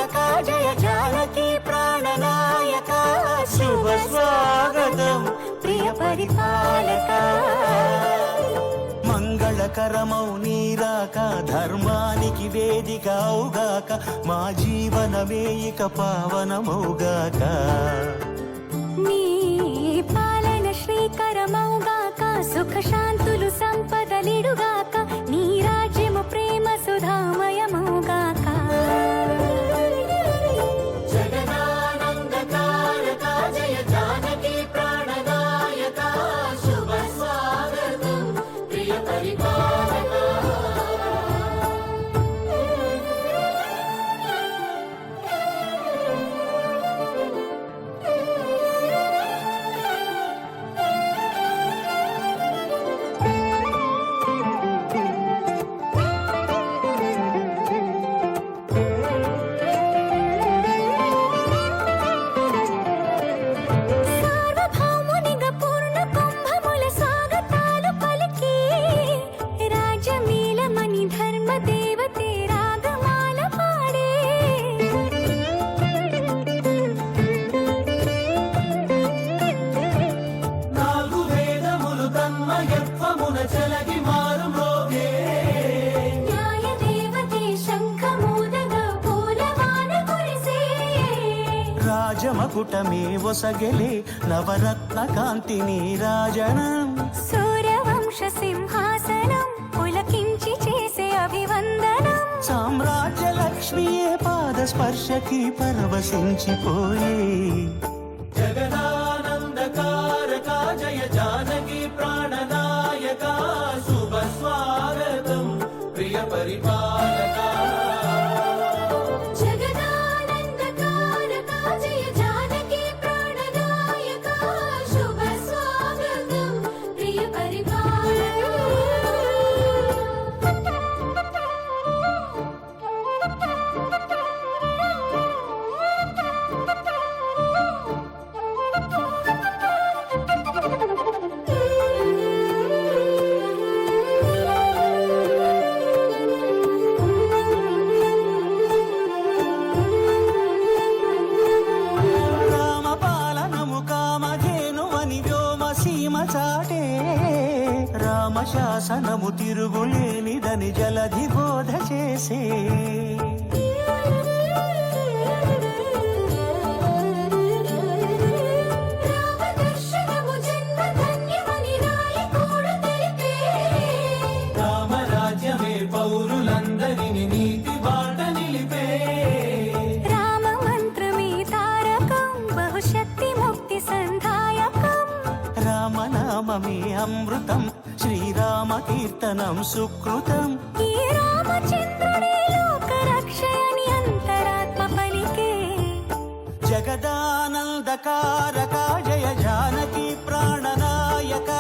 जय जानकी प्राणनायका शुभ स्वागतं प्रिय परिपालका మంగళకరమౌ నీరాక ధర్మానికి వేదిక అవుగాక మా జీవనమే ఇక పావనమౌగాక నీ పాలన శ్రీకరమౌగాక సుఖ శాంతులు సంపదలిడుగాక నీ రాజ్యము ప్రేమ సుధామయమౌగాక జగదానందకారక జయ జానకి ప్రాణనాయక శుభ స్వాగతం ప్రియ పరిపాలక రాజమకుటమే ఒసగెలే నవరత్న కాంతి నీరాజనం సూర్యవంశ సింహాసనం పులకించి చేసే అభివందనం సామ్రాజ్య లక్ష్మియే పాద స్పర్శకి పరవశించిపోయే జగదానందకారక జయ జానకి ప్రాణనాయక శుభ స్వాగతం ప్రియ పరిపాలక రామశాసనము తిరుగులేనిదని జలధి బోధ చేసే రామరాజ్యమే పౌరులందరిని నీతి బాట నిలిపే రామ మంత్రమే తారకం బహుశక్తి ముక్తి సంధాయకం రామనామమే అమృతం శ్రీరామ కీర్తనం సుకృతం ఈ రామచంద్రుడే లోక రక్షయని అంతరాత్మ పలికే జగదానందకారక జయ జానకి ప్రాణనాయక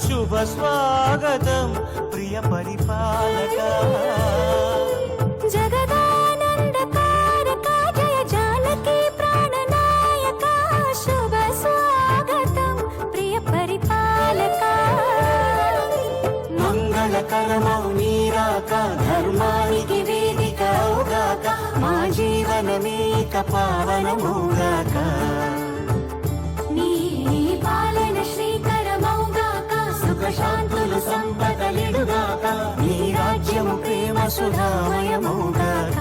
శుభ స్వాగతం ప్రియ పరిపాలక జగదానందకారక జయ జానకి ప్రాణనాయక శుభ స్వాగతం ప్రియ పరిపాలక మంగళకరమౌ నీరాక ధర్మానికి వేదిక అవుగాక మా జీవనమే ఇక పావనమౌగాక నీ పాలన శ్రీకరమౌగాక సుఖ శాంతులు సంపదలిడుగాక నీ రాజ్యము ప్రేమ సుధామయమౌగాక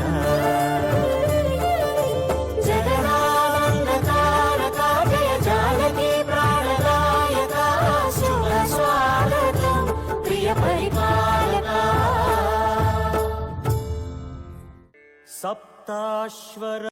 జగదానందకారక జయ జానకి ప్రాణనాయక శుభ స్వాగతం ప్రియ పరిపాలక సప్తాశ్వర